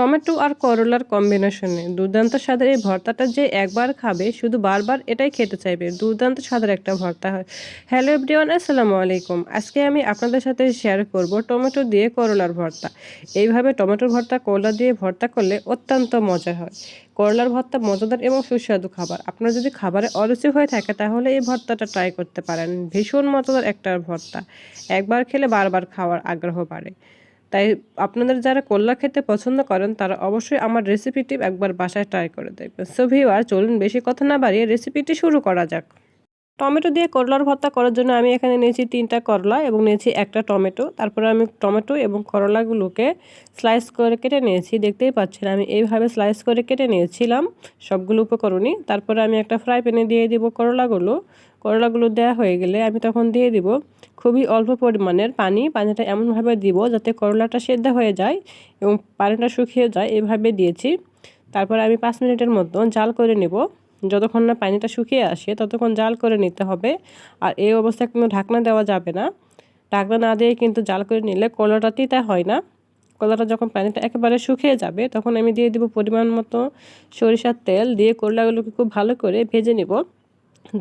Tomato আর করলার কম্বিনেশনে দুর্দান্ত স্বাদের এই ভর্তাটা যে একবার খাবে শুধু বারবার এটাই খেতে চাইবে। দুর্দান্ত স্বাদের একটা ভর্তা হয়। হ্যালো এভরিওয়ান, আসসালামু আলাইকুম। আজকে আমি আপনাদের সাথে শেয়ার করব টমেটো দিয়ে করলার ভর্তা। এইভাবে টমেটোর ভর্তা করলা দিয়ে ভর্তা করলে অত্যন্ত মজা হয়। করলার ভর্তা মজাদার এবং সুস্বাদু খাবার। আপনার যদি খাবারে অরুচি হয়ে থাকে তাহলে এই ভর্তাটা ট্রাই করতে পারেন। ভীষণ মজাদার একটা ভর্তা, একবার খেলে বারবার খাওয়ার আগ্রহ বাড়ে। তাই আপনাদের যারা করলা খেতে পছন্দ করেন তারা অবশ্যই আমার রেসিপিটি একবার বাসায় ট্রাই করে দেখবেন। সো ভিউয়ার, চলুন বেশি কথা না বাড়িয়ে রেসিপিটি শুরু করা যাক। টমেটো দিয়ে করলার ভর্তা করার জন্য আমি এখানে নিয়েছি 3টা করলা এবং নিয়েছি একটা টমেটো। তারপরে আমি টমেটো এবং করলাগুলোকে স্লাইস করে কেটে নিয়েছি। দেখতেই পাচ্ছেন আমি এইভাবে স্লাইস করে কেটে নিয়েছিলাম সবগুলো উপকরণই। তারপরে আমি একটা ফ্রাই প্যানে দিয়ে দিব করলাগুলো দেওয়া হয়ে গেলে আমি তখন দিয়ে দিব খুবই অল্প পরিমাণের পানি। পানিটা এমনভাবে দিব যাতে করলাটা সেদ্ধ হয়ে যায় এবং পানিটা শুকিয়ে যায়, এভাবে দিয়েছি। তারপর আমি 5 মিনিটের মতো জাল করে নেব। যতক্ষণ না পানিটা শুকিয়ে আসে ততক্ষণ জাল করে নিতে হবে। আর এই অবস্থায় কোনো ঢাকনা দেওয়া যাবে না। ঢাকনা না দিয়ে কিন্তু জাল করে নিলে করলাটা তিতা হয় না। করলাটা যখন পানিটা একেবারে শুকিয়ে যাবে তখন আমি দিয়ে দিব পরিমাণ মতো সরিষার তেল। দিয়ে করলাগুলোকে খুব ভালো করে ভেজে নেব।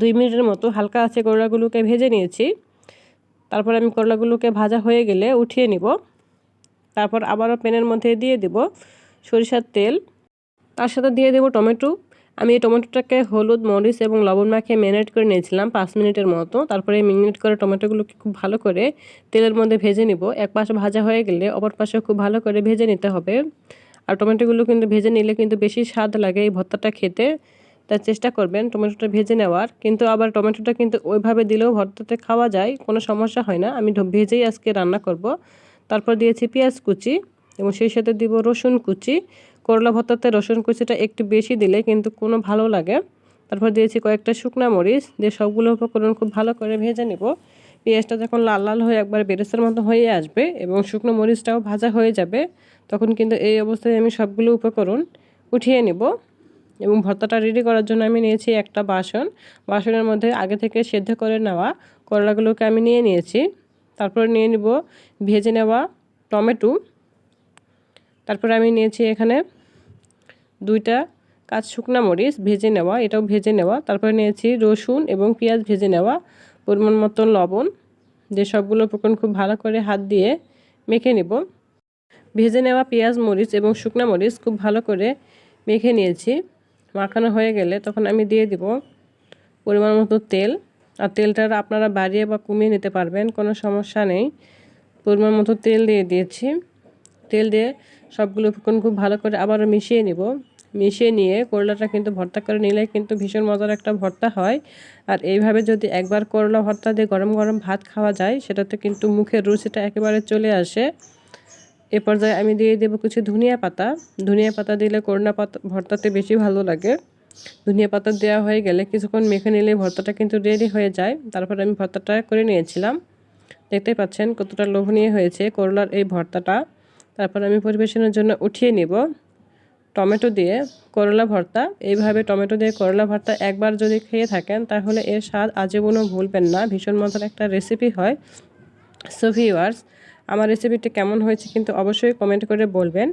2 মিনিটের মতো হালকা আঁচে করলাগুলোকে ভেজে নিয়েছি। তারপর আমি করলাগুলোকে ভাজা হয়ে গেলে উঠিয়ে নিব। তারপর আবারও প্যানের মধ্যে দিয়ে দিব সরিষার তেল। তার সাথে দিয়ে দেব টমেটো। আমি এই টমেটোটাকে হলুদ, মরিচ এবং লবণ মাখিয়ে ম্যারিনেট করে নিয়েছিলাম 5 মিনিটের মতো। তারপরে ম্যারিনেট করে টমেটোগুলোকে খুব ভালো করে তেলের মধ্যে ভেজে নিব। এক পাশে ভাজা হয়ে গেলে অপর পাশে খুব ভালো করে ভেজে নিতে হবে। আর টমেটোগুলো কিন্তু ভেজে নিলে কিন্তু বেশি স্বাদ লাগে এই ভর্তাটা খেতে। তাই চেষ্টা করবেন টমেটোটা ভেজে নেওয়ার। কিন্তু আবার টমেটোটা কিন্তু ওইভাবে দিলেও ভর্তাতে খাওয়া যায়, কোনো সমস্যা হয় না। আমি ভেজেই আজকে রান্না করব। তারপর দিয়েছি পেঁয়াজ কুচি এবং সেই সাথে দিব রসুন কুচি। করলা ভর্তাতে রসুন কুচিটা একটু বেশি দিলে কিন্তু কোনো ভালো লাগে। তারপর দিয়েছি কয়েকটা শুকনা মরিচ। দিয়ে সবগুলো উপকরণ খুব ভালো করে ভেজে নেব। পেঁয়াজটা যখন লাল লাল হয়ে একবার বেরেস্তার মতো হয়ে আসবে এবং শুকনো মরিচটাও ভাজা হয়ে যাবে তখন কিন্তু এই অবস্থায় আমি সবগুলো উপকরণ উঠিয়ে নেব। এবং ভর্তাটা রেডি করার জন্য আমি নিয়েছি একটা বাসনের মধ্যে আগে থেকে সেদ্ধ করে নেওয়া করলাগুলোকে আমি নিয়ে নিয়েছি। তারপর নিয়ে নিব ভেজে নেওয়া টমেটো। তারপরে আমি নিয়েছি এখানে 2টা শুকনা মরিচ ভেজে নেওয়া, এটাও ভেজে নেওয়া। তারপরে নিয়েছি রসুন এবং পেঁয়াজ ভেজে নেওয়া, পরিমাণ মতো লবণ। যে সবগুলো উপকরণ খুব ভালো করে হাত দিয়ে মেখে নেব। ভেজে নেওয়া পেঁয়াজ, মরিচ এবং শুকনা মরিচ খুব ভালো করে মেখে নিয়েছি। মাখানো হয়ে গেলে তখন আমি দিয়ে দিব পরিমাণ মতো তেল। আর তেলটা আপনারা বাড়িয়ে বা কমিয়ে নিতে পারবেন, কোনো সমস্যা নেই। পরিমাণ মতো তেল দিয়ে দিয়েছি। তেল দিয়ে সবগুলো উপকরণ খুব ভালো করে আবারও মিশিয়ে নিব। মিশিয়ে নিয়ে করলাটা কিন্তু ভর্তা করে নিলে কিন্তু ভীষণ মজার একটা ভর্তা হয়। আর এইভাবে যদি একবার করলা ভর্তা দিয়ে গরম গরম ভাত খাওয়া যায় সেটাতে কিন্তু মুখের রুচিটা একেবারে চলে আসে। এ পর্যায়ে আমি দিয়ে দেবো কিছু ধনিয়া পাতা দিলে করলা পাতা ভর্তাতে বেশি ভালো লাগে। ধনিয়া পাতা দেওয়া হয়ে গেলে কিছুক্ষণ মেখে নিলে ভর্তাটা কিন্তু রেডি হয়ে যায়। তারপর আমি ভর্তাটা করে নিয়েছিলাম। দেখতেই পাচ্ছেন কতটা লোভনীয় হয়েছে করলার এই ভর্তাটা। তারপর আমি পরিবেশনের জন্য উঠিয়ে নিব টমেটো দিয়ে করলা ভর্তা। এইভাবে টমেটো দিয়ে করলা ভর্তা একবার যদি খেয়ে থাকেন তাহলে এর স্বাদ আজীবনও ভুলবেন না। ভীষণ মজার একটা রেসিপি হয়। সো ভিউয়ার্স, আমার রেসিপিটি কেমন হয়েছে কিন্তু অবশ্যই কমেন্ট করে বলবেন।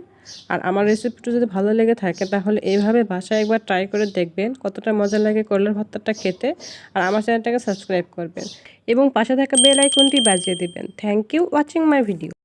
আর আমার রেসিপিটি যদি ভালো লেগে থাকে তাহলে এইভাবে বাসায় একবার ট্রাই করে দেখবেন কতটা মজা লাগে করলার ভর্তাটা খেতে। আর আমার চ্যানেলটাকে সাবস্ক্রাইব করবেন এবং পাশে থাকা বেল আইকনটি বাজিয়ে দিবেন। Thank you watching my video.